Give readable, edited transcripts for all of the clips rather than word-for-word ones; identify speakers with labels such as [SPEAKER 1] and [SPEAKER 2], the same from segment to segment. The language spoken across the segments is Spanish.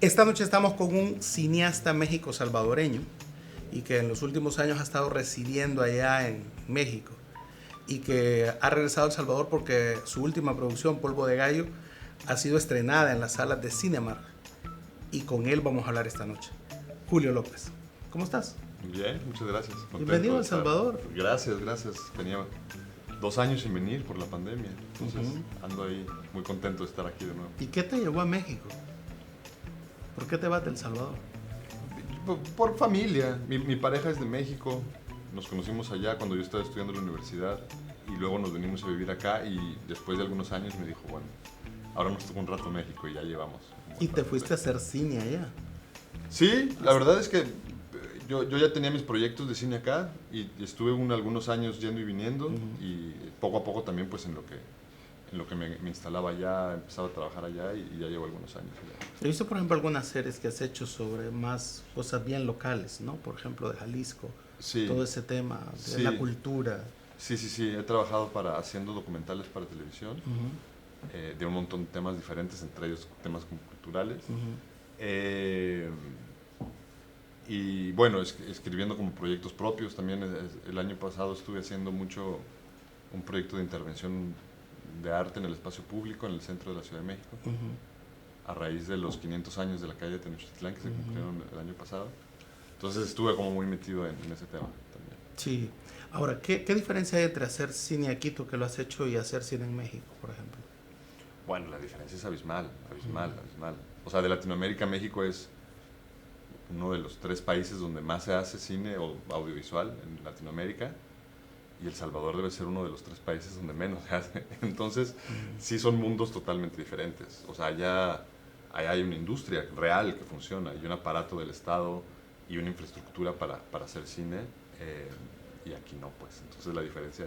[SPEAKER 1] Esta noche estamos con un cineasta México-salvadoreño y que en los últimos años ha estado residiendo allá en México y que ha regresado a El Salvador porque su última producción, Polvo de Gallo, ha sido estrenada en las salas de Cinemark y con él vamos a hablar esta noche. Julio López, ¿cómo estás?
[SPEAKER 2] Bien, muchas gracias.
[SPEAKER 1] Bienvenido a El Salvador.
[SPEAKER 2] Gracias. Tenía 2 años sin venir por la pandemia, entonces ando ahí muy contento de estar aquí de nuevo.
[SPEAKER 1] ¿Y qué te llevó a México? ¿Por qué te vas de El Salvador?
[SPEAKER 2] Por familia. Mi pareja es de México, nos conocimos allá cuando yo estaba estudiando en la universidad y luego nos venimos a vivir acá y después de algunos años me dijo, bueno, ahora nos toca un rato México y ya llevamos.
[SPEAKER 1] ¿Y te fuiste a hacer cine allá?
[SPEAKER 2] Sí, la verdad es que yo ya tenía mis proyectos de cine acá y estuve algunos años yendo y viniendo y poco a poco también pues en lo que me instalaba allá, empezaba a trabajar allá y ya llevo algunos años allá.
[SPEAKER 1] He visto, por ejemplo, algunas series que has hecho sobre más cosas bien locales, ¿no? Por ejemplo, de Jalisco,
[SPEAKER 2] Sí.
[SPEAKER 1] Todo ese tema de
[SPEAKER 2] Sí.
[SPEAKER 1] la cultura.
[SPEAKER 2] Sí, he trabajado haciendo documentales para televisión de un montón de temas diferentes, entre ellos temas como culturales. Y bueno, escribiendo como proyectos propios también. El año pasado estuve haciendo mucho un proyecto de intervención de arte en el espacio público en el centro de la Ciudad de México, a raíz de los 500 años de la calle de Tenochtitlán que se cumplieron el año pasado. Entonces estuve como muy metido en ese tema también.
[SPEAKER 1] Sí. Ahora, ¿qué diferencia hay entre hacer cine aquí, tú que lo has hecho, y hacer cine en México, por ejemplo?
[SPEAKER 2] Bueno, la diferencia es abismal. O sea, de Latinoamérica, México es uno de los 3 países donde más se hace cine o audiovisual en Latinoamérica, y El Salvador debe ser uno de los 3 países donde menos se hace. Entonces, sí son mundos totalmente diferentes. O sea, allá hay una industria real que funciona, y un aparato del Estado y una infraestructura para hacer cine, y aquí no, pues. Entonces la diferencia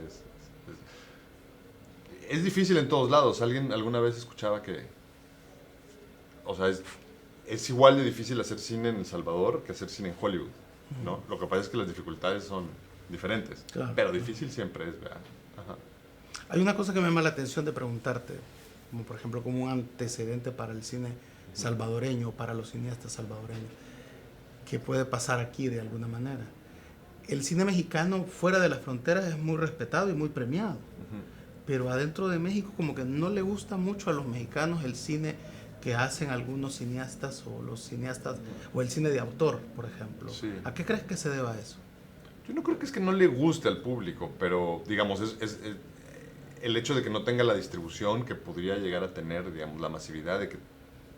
[SPEAKER 2] es difícil en todos lados. Alguien alguna vez escuchaba que, o sea, es igual de difícil hacer cine en El Salvador que hacer cine en Hollywood, ¿no? Lo que pasa es que las dificultades son diferentes,
[SPEAKER 1] Claro,
[SPEAKER 2] pero difícil siempre es, ¿verdad? Ajá.
[SPEAKER 1] Hay una cosa que me llama la atención de preguntarte, como por ejemplo, como un antecedente para el cine salvadoreño, para los cineastas salvadoreños, que puede pasar aquí de alguna manera. El cine mexicano fuera de las fronteras es muy respetado y muy premiado, pero adentro de México como que no le gusta mucho a los mexicanos el cine que hacen algunos cineastas o los cineastas o el cine de autor, por ejemplo.
[SPEAKER 2] Sí.
[SPEAKER 1] ¿A qué crees que se deba eso?
[SPEAKER 2] Yo no creo que es que no le guste al público, pero digamos, es el hecho de que no tenga la distribución que podría llegar a tener, digamos, la masividad de que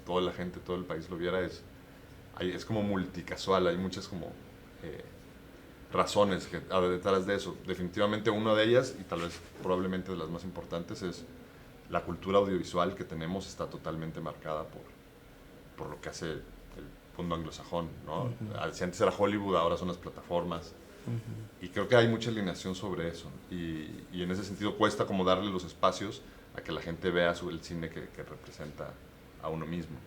[SPEAKER 2] toda la gente, todo el país lo viera, es como multicasual, hay muchas como razones detrás de eso. Definitivamente una de ellas, y tal vez probablemente de las más importantes, es la cultura audiovisual que tenemos está totalmente marcada por lo que hace el mundo anglosajón, ¿no? Si antes era Hollywood, ahora son las plataformas. Y creo que hay mucha alineación sobre eso. Y en ese sentido cuesta como darle los espacios a que la gente vea el cine que representa a uno mismo.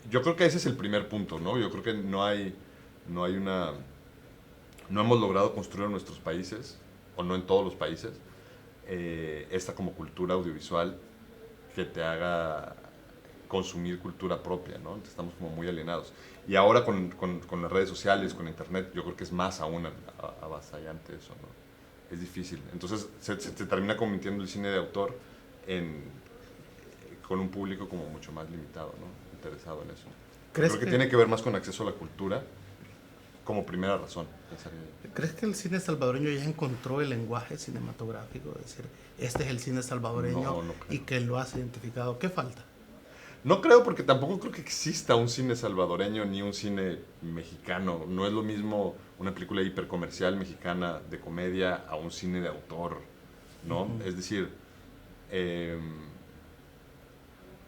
[SPEAKER 2] Yo creo que ese es el primer punto, ¿no? Yo creo que no hemos logrado construir en nuestros países, o no en todos los países, esta como cultura audiovisual que te haga consumir cultura propia, ¿no? Estamos como muy alienados. Y ahora con las redes sociales, con internet, yo creo que es más aún avasallante eso, ¿no? Es difícil. Entonces se termina convirtiendo el cine de autor con un público como mucho más limitado, ¿no? Interesado en eso. Creo que tiene que ver más con acceso a la cultura como primera razón.
[SPEAKER 1] ¿Crees que el cine salvadoreño ya encontró el lenguaje cinematográfico? Es decir, este es el cine salvadoreño
[SPEAKER 2] No creo.
[SPEAKER 1] Y que lo has identificado. ¿Qué falta?
[SPEAKER 2] No creo, porque tampoco creo que exista un cine salvadoreño ni un cine mexicano. No es lo mismo una película hipercomercial mexicana de comedia a un cine de autor, ¿no? Es decir,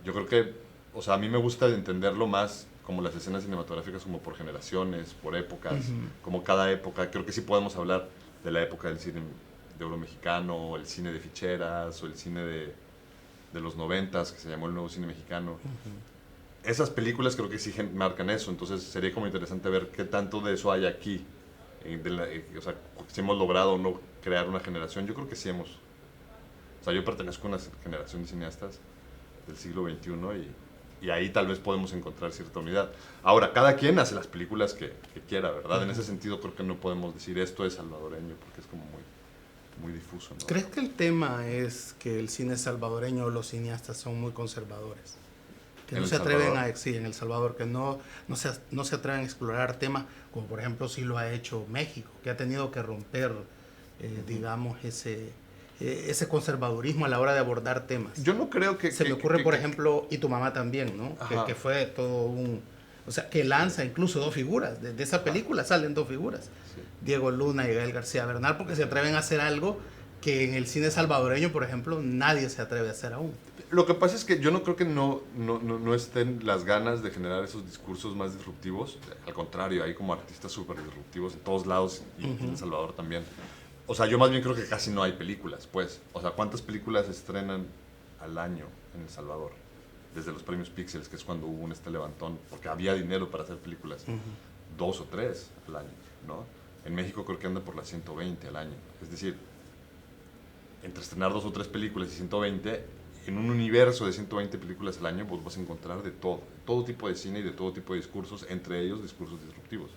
[SPEAKER 2] yo creo que, o sea, a mí me gusta entenderlo más como las escenas cinematográficas como por generaciones, por épocas, como cada época. Creo que sí podemos hablar de la época del cine de oro mexicano, o el cine de ficheras, o el cine de los 90s, que se llamó el nuevo cine mexicano. Esas películas creo que sí marcan eso, entonces sería como interesante ver qué tanto de eso hay aquí. O sea, si hemos logrado o no crear una generación. Yo creo que sí hemos. O sea, yo pertenezco a una generación de cineastas del siglo XXI Y ahí tal vez podemos encontrar cierta unidad. Ahora, cada quien hace las películas que quiera, ¿verdad? En ese sentido creo que no podemos decir esto es salvadoreño, porque es como muy difuso, ¿no?
[SPEAKER 1] ¿Crees que el tema es que el cine salvadoreño o los cineastas son muy conservadores? Que no se atreven a, sí, en El Salvador, que no se atreven a explorar temas como por ejemplo sí lo ha hecho México, que ha tenido que romper, digamos, ese conservadurismo a la hora de abordar temas.
[SPEAKER 2] Yo no creo que...
[SPEAKER 1] Se me ocurre, por ejemplo, Y tu mamá también, ¿no? Que fue todo un... O sea, que lanza incluso dos figuras. De esa película salen dos figuras. Sí. Diego Luna y Gael García Bernal, porque se atreven a hacer algo que en el cine salvadoreño, por ejemplo, nadie se atreve a hacer aún.
[SPEAKER 2] Lo que pasa es que yo no creo que no estén las ganas de generar esos discursos más disruptivos. Al contrario, hay como artistas súper disruptivos en todos lados y en El Salvador también. O sea, yo más bien creo que casi no hay películas, pues. O sea, ¿cuántas películas se estrenan al año en El Salvador? Desde los premios Píxeles, que es cuando hubo un levantón, porque había dinero para hacer películas. 2 o 3 al año, ¿no? En México creo que anda por las 120 al año. Es decir, entre estrenar 2 o 3 películas y 120, en un universo de 120 películas al año, pues vas a encontrar de todo tipo de cine y de todo tipo de discursos, entre ellos discursos disruptivos.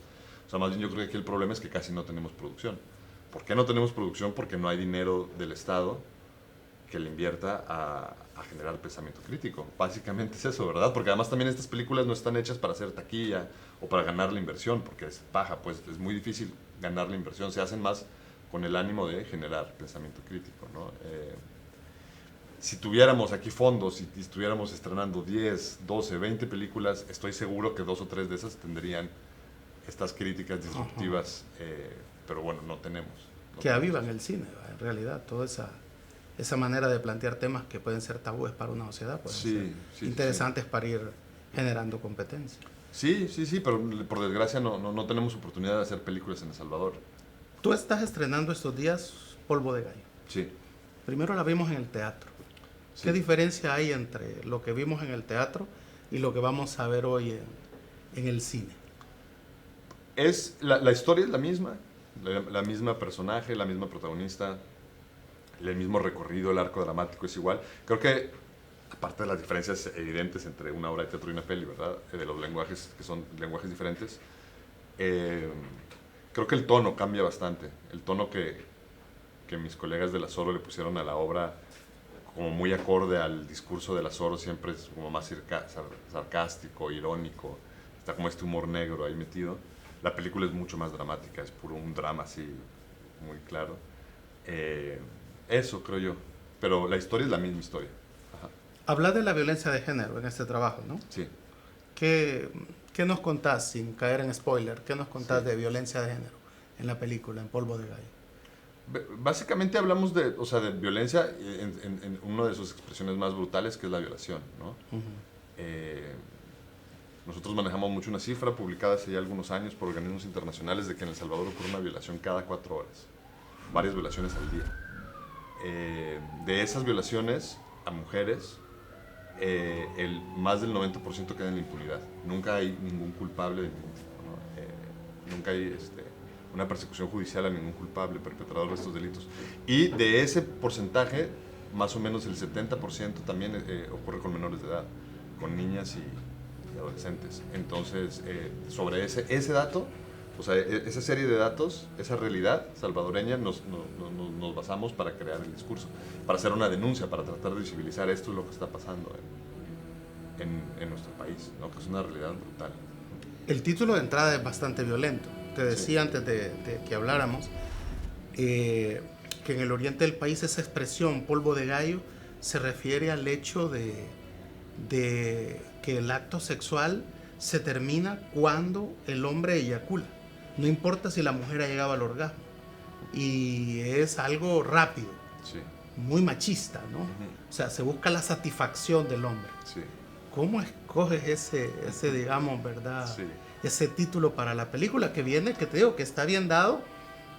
[SPEAKER 2] O sea, más bien yo creo que aquí el problema es que casi no tenemos producción. ¿Por qué no tenemos producción? Porque no hay dinero del Estado que le invierta a generar pensamiento crítico. Básicamente es eso, ¿verdad? Porque además también estas películas no están hechas para hacer taquilla o para ganar la inversión, porque es paja, pues es muy difícil ganar la inversión. Se hacen más con el ánimo de generar pensamiento crítico, ¿no? Si tuviéramos aquí fondos y estuviéramos estrenando 10, 12, 20 películas, estoy seguro que 2 o 3 de esas tendrían estas críticas disruptivas, pero bueno, no tenemos.
[SPEAKER 1] Que avivan el cine, en realidad, toda esa manera de plantear temas que pueden ser tabúes para una sociedad, pueden ser interesantes para ir generando competencia.
[SPEAKER 2] Sí, pero por desgracia no tenemos oportunidad de hacer películas en El Salvador.
[SPEAKER 1] Tú estás estrenando estos días Polvo de Gallo.
[SPEAKER 2] Sí.
[SPEAKER 1] Primero la vimos en el teatro. Sí. ¿Qué diferencia hay entre lo que vimos en el teatro y lo que vamos a ver hoy en el cine?
[SPEAKER 2] La historia es la misma, la misma personaje, la misma protagonista, el mismo recorrido, el arco dramático es igual. Creo que, aparte de las diferencias evidentes entre una obra de teatro y una peli, ¿verdad? De los lenguajes, que son lenguajes diferentes, creo que el tono cambia bastante. El tono que mis colegas de la Soro le pusieron a la obra, como muy acorde al discurso de la Soro, siempre es como más sarcástico, irónico, está como este humor negro ahí metido. La película es mucho más dramática, es puro un drama así, muy claro. Eso creo yo, pero la historia es la misma historia. Ajá.
[SPEAKER 1] Habla de la violencia de género en este trabajo, ¿no?
[SPEAKER 2] Sí.
[SPEAKER 1] ¿Qué nos contás, sin caer en spoiler, qué nos contás de violencia de género en la película, en Polvo de Gallo?
[SPEAKER 2] Básicamente hablamos de violencia en una de sus expresiones más brutales, que es la violación, ¿no? Nosotros manejamos mucho una cifra publicada hace ya algunos años por organismos internacionales de que en El Salvador ocurre una violación cada 4 horas, varias violaciones al día. De esas violaciones a mujeres, más del 90% queda en la impunidad. Nunca hay ningún culpable de ningún tipo, ¿no? Nunca hay una persecución judicial a ningún culpable perpetrador de estos delitos. Y de ese porcentaje, más o menos el 70% también ocurre con menores de edad, con niñas y adolescentes. Entonces, sobre ese dato, o sea, esa serie de datos, esa realidad salvadoreña, nos basamos para crear el discurso, para hacer una denuncia, para tratar de visibilizar esto es lo que está pasando en nuestro país, ¿no? Que es una realidad brutal.
[SPEAKER 1] El título de entrada es bastante violento. Te decía antes de que habláramos que en el oriente del país esa expresión polvo de gallo se refiere al hecho de que el acto sexual se termina cuando el hombre eyacula. No importa si la mujer ha llegado al orgasmo. Y es algo rápido, muy machista, ¿no? O sea, se busca la satisfacción del hombre. ¿Cómo escoges ese digamos, verdad? Ese título para la película que viene, que te digo, que está bien dado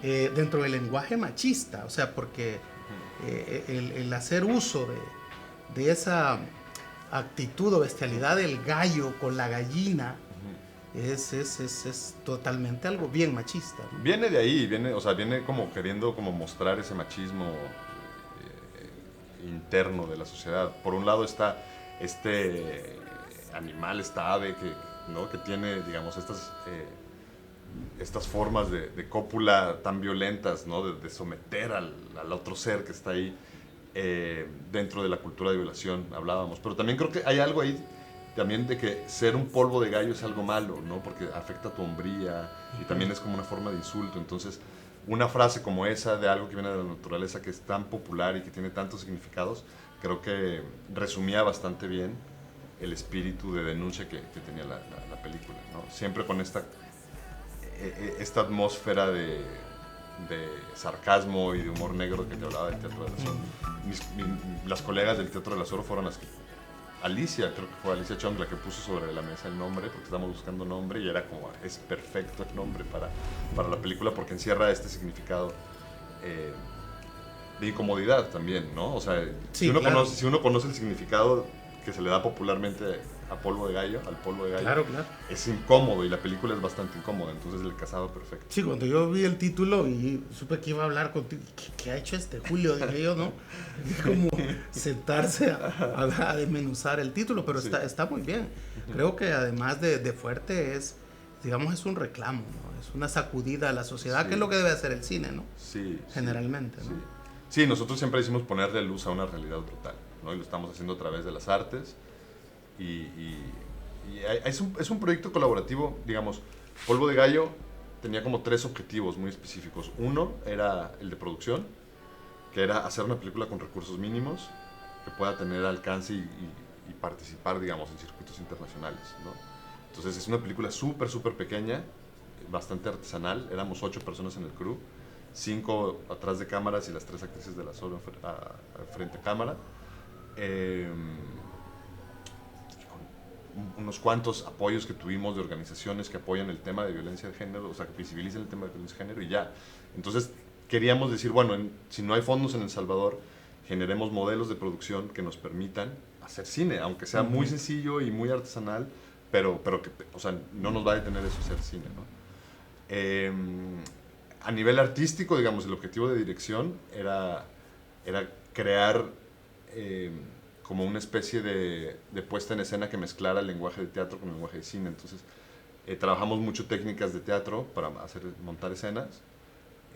[SPEAKER 1] dentro del lenguaje machista, o sea, porque el hacer uso de esa actitud o bestialidad del gallo con la gallina es totalmente algo bien machista, ¿no?
[SPEAKER 2] Viene de ahí, viene como queriendo como mostrar ese machismo interno de la sociedad. Por un lado está animal, esta ave ¿no? que tiene, digamos, estas formas de cópula tan violentas, ¿no? De someter al otro ser que está ahí dentro de la cultura de violación, hablábamos. Pero también creo que hay algo ahí también de que ser un polvo de gallo es algo malo, ¿no? Porque afecta a tu hombría y también es como una forma de insulto. Entonces, una frase como esa de algo que viene de la naturaleza, que es tan popular y que tiene tantos significados, creo que resumía bastante bien el espíritu de denuncia que tenía la película, ¿no? Siempre con esta atmósfera de sarcasmo y de humor negro que te hablaba del Teatro del Azor. Las colegas del Teatro del Azor fueron las que... Alicia, creo que fue Alicia Chong la que puso sobre la mesa el nombre, porque estábamos buscando nombre y era como, es perfecto el nombre para la película porque encierra este significado de incomodidad también, ¿no? O sea,
[SPEAKER 1] Sí,
[SPEAKER 2] si uno conoce el significado que se le da popularmente al polvo de gallo,
[SPEAKER 1] claro.
[SPEAKER 2] es incómodo y la película es bastante incómoda, entonces le casaba perfecto.
[SPEAKER 1] Sí, cuando yo vi el título y supe que iba a hablar contigo, ¿qué ha hecho Julio? Dije yo, ¿no? Como sentarse a desmenuzar el título, pero sí. está muy bien. Creo que además de fuerte es un reclamo, ¿no? Es una sacudida a la sociedad, sí. Que es lo que debe hacer el cine, ¿no?
[SPEAKER 2] Sí.
[SPEAKER 1] Generalmente,
[SPEAKER 2] sí.
[SPEAKER 1] ¿no?
[SPEAKER 2] Sí, nosotros siempre decimos ponerle luz a una realidad brutal, ¿no? Y lo estamos haciendo a través de las artes. Es un proyecto colaborativo, digamos. Polvo de Gallo tenía como 3 objetivos muy específicos. Uno era el de producción, que era hacer una película con recursos mínimos que pueda tener alcance y participar, digamos, en circuitos internacionales, ¿no? Entonces es una película súper pequeña, bastante artesanal. Éramos 8 personas en el crew, 5 atrás de cámaras y las 3 actrices de la solo frente a cámara. Unos cuantos apoyos que tuvimos de organizaciones que apoyan el tema de violencia de género, o sea, que visibilicen el tema de violencia de género y ya. Entonces queríamos decir, bueno, si no hay fondos en El Salvador, generemos modelos de producción que nos permitan hacer cine, aunque sea muy sencillo y muy artesanal, pero que, o sea, no nos va a detener eso hacer cine, ¿no? A nivel artístico, digamos, el objetivo de dirección era crear como una especie de puesta en escena que mezclara el lenguaje de teatro con el lenguaje de cine. Entonces, trabajamos mucho técnicas de teatro para montar escenas.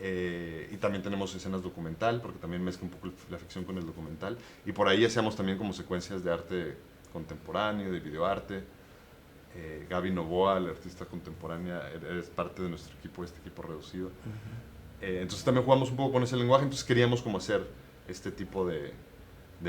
[SPEAKER 2] Y también tenemos escenas documental, porque también mezcla un poco la ficción con el documental. Y por ahí hacíamos también como secuencias de arte contemporáneo, de videoarte. Gaby Novoa, la artista contemporánea, es parte de nuestro equipo, este equipo reducido. Entonces también jugamos un poco con ese lenguaje, entonces queríamos como hacer este tipo de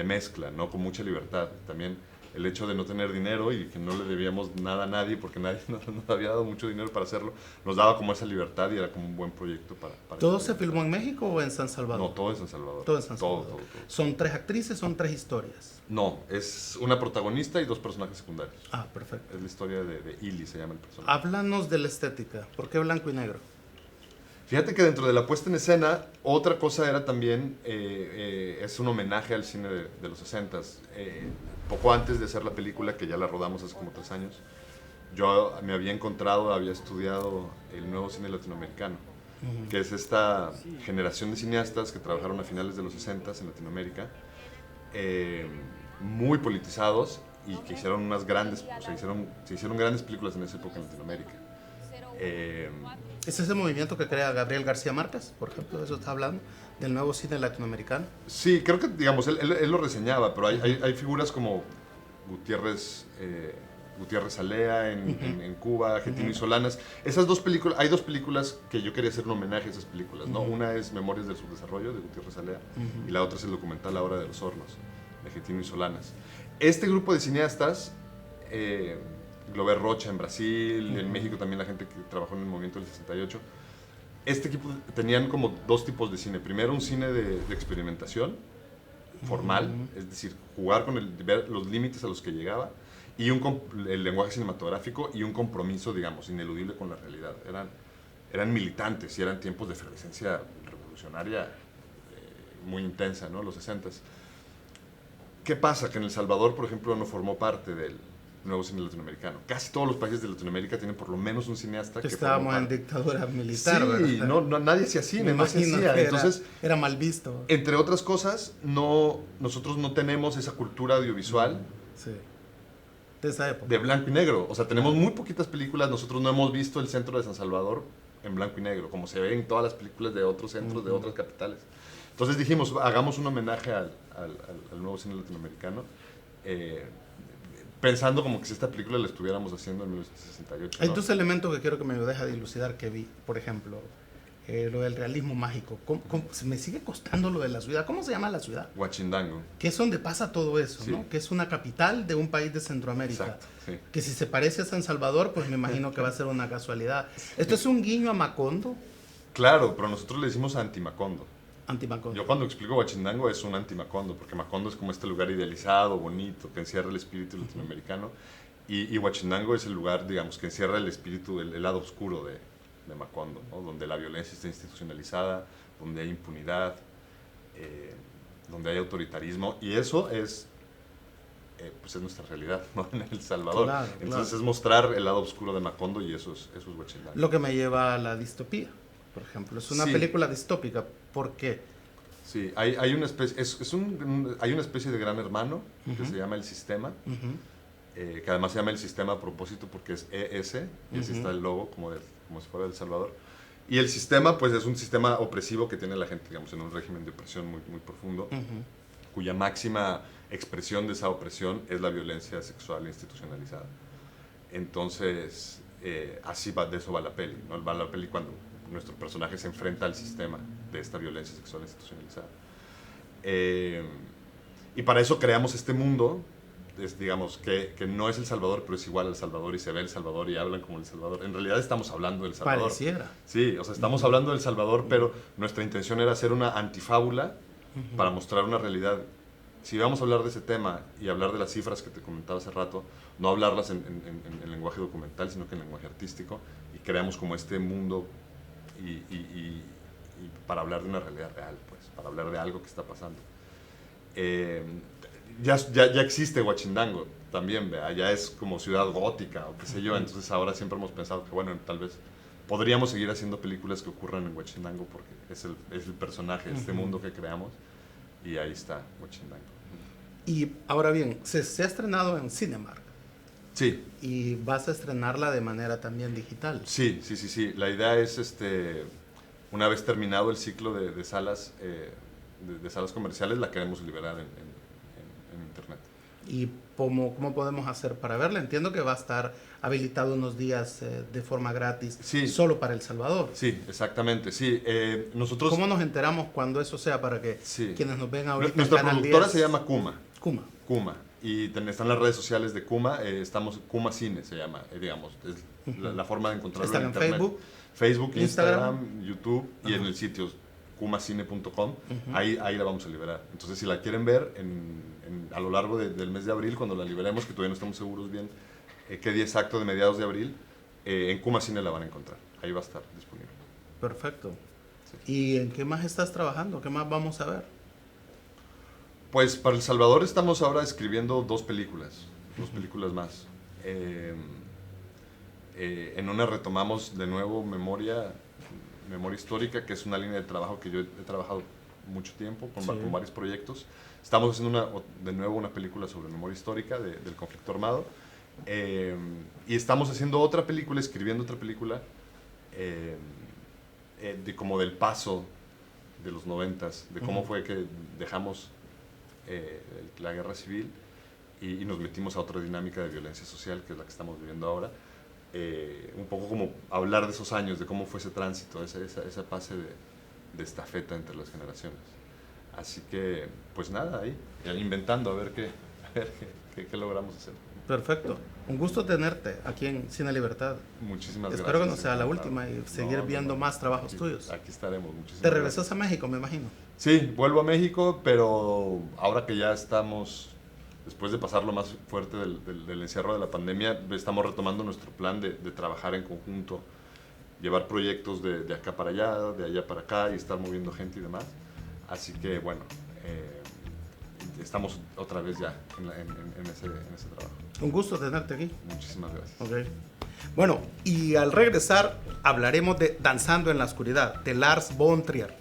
[SPEAKER 2] mezcla, ¿no? Con mucha libertad. También el hecho de no tener dinero y que no le debíamos nada a nadie, porque nadie nos había dado mucho dinero para hacerlo, nos daba como esa libertad y era como un buen proyecto para
[SPEAKER 1] ¿Todo se filmó en México o en San Salvador?
[SPEAKER 2] No, todo en San Salvador.
[SPEAKER 1] Todo en San Salvador.
[SPEAKER 2] Todo.
[SPEAKER 1] ¿Son 3 actrices, son 3 historias?
[SPEAKER 2] No, es una protagonista y 2 personajes secundarios.
[SPEAKER 1] Ah, perfecto.
[SPEAKER 2] Es la historia de Ili, se llama el personaje.
[SPEAKER 1] Háblanos de la estética. ¿Por qué blanco y negro?
[SPEAKER 2] Fíjate que dentro de la puesta en escena, otra cosa era también, es un homenaje al cine de los 60s. Poco antes de hacer la película, que ya la rodamos hace como 3 años, yo me había estudiado el nuevo cine latinoamericano, que es esta generación de cineastas que trabajaron a finales de los 60s en Latinoamérica, muy politizados y que hicieron se hicieron grandes películas en esa época en Latinoamérica.
[SPEAKER 1] ¿Es ese movimiento que crea Gabriel García Márquez, por ejemplo? ¿De eso está hablando? ¿Del nuevo cine latinoamericano?
[SPEAKER 2] Sí, creo que, digamos, él lo reseñaba, pero hay figuras como Gutiérrez Alea en Cuba, Argentino y Solanas. Esas 2 películas, hay 2 películas que yo quería hacer un homenaje a esas películas, ¿no? Una es Memorias del Subdesarrollo, de Gutiérrez Alea, y la otra es el documental La Hora de los Hornos, de Argentino y Solanas. Este grupo de cineastas, Glover Rocha en Brasil, en México también la gente que trabajó en el movimiento del 68, este equipo tenían como 2 tipos de cine. Primero, un cine de experimentación formal, es decir, jugar con ver los límites a los que llegaba, y el lenguaje cinematográfico y un compromiso, digamos, ineludible con la realidad. Eran militantes y eran tiempos de efervescencia revolucionaria muy intensa, ¿no? Los 60s. ¿Qué pasa? Que en El Salvador, por ejemplo, no formó parte del nuevo cine latinoamericano. Casi todos los países de Latinoamérica tienen por lo menos un cineasta que
[SPEAKER 1] estábamos en dictadura militar,
[SPEAKER 2] sí, ¿verdad? Nadie hacía cine, no se hacía. Entonces,
[SPEAKER 1] era mal visto.
[SPEAKER 2] Entre otras cosas, nosotros no tenemos esa cultura audiovisual
[SPEAKER 1] de esa época.
[SPEAKER 2] De blanco y negro. O sea, tenemos muy poquitas películas. Nosotros no hemos visto el centro de San Salvador en blanco y negro, como se ve en todas las películas de otros centros, de otras capitales. Entonces dijimos, hagamos un homenaje al nuevo cine latinoamericano, pensando como que si esta película la estuviéramos haciendo en 1968.
[SPEAKER 1] Hay
[SPEAKER 2] ¿no?
[SPEAKER 1] dos elementos que quiero que me ayudes a dilucidar que vi. Por ejemplo, lo del realismo mágico. Me sigue costando lo de la ciudad. ¿Cómo se llama la ciudad?
[SPEAKER 2] Huachinango.
[SPEAKER 1] Que es donde pasa todo eso,
[SPEAKER 2] Sí.
[SPEAKER 1] ¿no? Que es una capital de un país de Centroamérica.
[SPEAKER 2] Exacto, sí.
[SPEAKER 1] Que si se parece a San Salvador, pues me imagino que va a ser una casualidad. ¿Esto es un guiño a Macondo?
[SPEAKER 2] Claro, pero nosotros le decimos anti-Macondo.
[SPEAKER 1] Anti-Macondo.
[SPEAKER 2] Yo cuando explico Huachinango es un anti-Macondo, porque Macondo es como este lugar idealizado, bonito, que encierra el espíritu latinoamericano, y Huachinango es el lugar, digamos, que encierra el espíritu, el lado oscuro de Macondo, ¿no? Donde la violencia está institucionalizada, donde hay impunidad, donde hay autoritarismo, y eso es, pues es nuestra realidad, ¿no? En El Salvador.
[SPEAKER 1] Claro,
[SPEAKER 2] Entonces
[SPEAKER 1] claro.
[SPEAKER 2] es mostrar el lado oscuro de Macondo, y eso es Huachinango.
[SPEAKER 1] Lo que me lleva a la distopía, por ejemplo. Es una
[SPEAKER 2] Sí.
[SPEAKER 1] película distópica. ¿Por qué?
[SPEAKER 2] Sí, hay una especie, hay una especie de gran hermano que se llama El Sistema,
[SPEAKER 1] Ujú.
[SPEAKER 2] que además se llama El Sistema a propósito porque es ES, y así está el logo, como si fuera de El Salvador. Y el sistema, pues es un sistema opresivo que tiene la gente, digamos, en un régimen de opresión muy, muy profundo, cuya máxima expresión de esa opresión es la violencia sexual institucionalizada. Entonces, así va, de eso va la peli, ¿no? Va la peli cuando nuestro personaje se enfrenta al sistema de esta violencia sexual institucionalizada. Y para eso creamos este mundo, digamos, que no es El Salvador, pero es igual al Salvador, y se ve El Salvador y hablan como El Salvador. En realidad estamos hablando del Salvador.
[SPEAKER 1] Pareciera.
[SPEAKER 2] Sí, o sea, estamos hablando del Salvador, pero nuestra intención era hacer una antifábula para mostrar una realidad. Si vamos a hablar de ese tema y hablar de las cifras que te comentaba hace rato, no hablarlas en lenguaje documental, sino que en lenguaje artístico, y creamos como este mundo y para hablar de una realidad real, pues, para hablar de algo que está pasando. Ya existe Huachinango también, ¿vea? Ya es como ciudad gótica o qué sé yo, entonces ahora siempre hemos pensado que, bueno, tal vez podríamos seguir haciendo películas que ocurran en Huachinango porque es el personaje, este mundo que creamos, y ahí está Huachinango.
[SPEAKER 1] Y ahora bien, se ha estrenado en Cinemark
[SPEAKER 2] Sí,
[SPEAKER 1] y vas a estrenarla de manera también digital.
[SPEAKER 2] sí. La idea es, una vez terminado el ciclo de salas, de salas comerciales, la queremos liberar en internet.
[SPEAKER 1] ¿Y cómo podemos hacer para verla? Entiendo que va a estar habilitado unos días de forma gratis,
[SPEAKER 2] Sí.
[SPEAKER 1] solo para El Salvador.
[SPEAKER 2] Sí, exactamente, sí. Nosotros...
[SPEAKER 1] ¿Cómo nos enteramos cuando eso sea para que
[SPEAKER 2] Sí.
[SPEAKER 1] quienes nos ven ahorita en
[SPEAKER 2] Nuestra
[SPEAKER 1] Canal
[SPEAKER 2] productora
[SPEAKER 1] 10?
[SPEAKER 2] se llama Kuma.
[SPEAKER 1] Kuma.
[SPEAKER 2] Y están las redes sociales de Kuma. Estamos Kuma Cine se llama, digamos. Es la forma de encontrarlo
[SPEAKER 1] ¿Están en
[SPEAKER 2] internet.
[SPEAKER 1] Facebook?
[SPEAKER 2] Facebook,
[SPEAKER 1] Instagram.
[SPEAKER 2] Instagram, YouTube y en el sitio kumacine.com. Ahí la vamos a liberar. Entonces, si la quieren ver a lo largo del mes de abril, cuando la liberemos, que todavía no estamos seguros bien qué día exacto de mediados de abril, en Kuma Cine la van a encontrar. Ahí va a estar disponible.
[SPEAKER 1] Perfecto.
[SPEAKER 2] Sí.
[SPEAKER 1] ¿Y en qué más estás trabajando? ¿Qué más vamos a ver?
[SPEAKER 2] Pues para El Salvador estamos ahora escribiendo dos películas más. En una retomamos de nuevo memoria histórica, que es una línea de trabajo que yo he trabajado mucho tiempo con varios proyectos. Estamos haciendo de nuevo una película sobre memoria histórica del conflicto armado, y estamos haciendo otra película, escribiendo otra película como del paso de los 90s, de cómo fue que dejamos la guerra civil y nos metimos a otra dinámica de violencia social, que es la que estamos viviendo ahora. Un poco como hablar de esos años, de cómo fue ese tránsito, ese pase de estafeta entre las generaciones. Así que, pues nada, ahí, inventando a ver qué logramos hacer.
[SPEAKER 1] Perfecto. Un gusto tenerte aquí en Cine Libertad.
[SPEAKER 2] Muchísimas gracias.
[SPEAKER 1] Espero que no sea la
[SPEAKER 2] encantado.
[SPEAKER 1] última y seguir viendo más trabajos tuyos.
[SPEAKER 2] Aquí estaremos. Muchísimas
[SPEAKER 1] Te regresas
[SPEAKER 2] gracias.
[SPEAKER 1] a México, me imagino.
[SPEAKER 2] Sí, vuelvo a México, pero ahora que ya estamos, después de pasar lo más fuerte del encierro de la pandemia, estamos retomando nuestro plan de trabajar en conjunto, llevar proyectos de acá para allá, de allá para acá, y estar moviendo gente y demás. Así que, bueno, estamos otra vez ya en ese trabajo.
[SPEAKER 1] Un gusto tenerte aquí.
[SPEAKER 2] Muchísimas gracias.
[SPEAKER 1] Ok. Bueno, y al regresar hablaremos de Danzando en la Oscuridad, de Lars von Trier.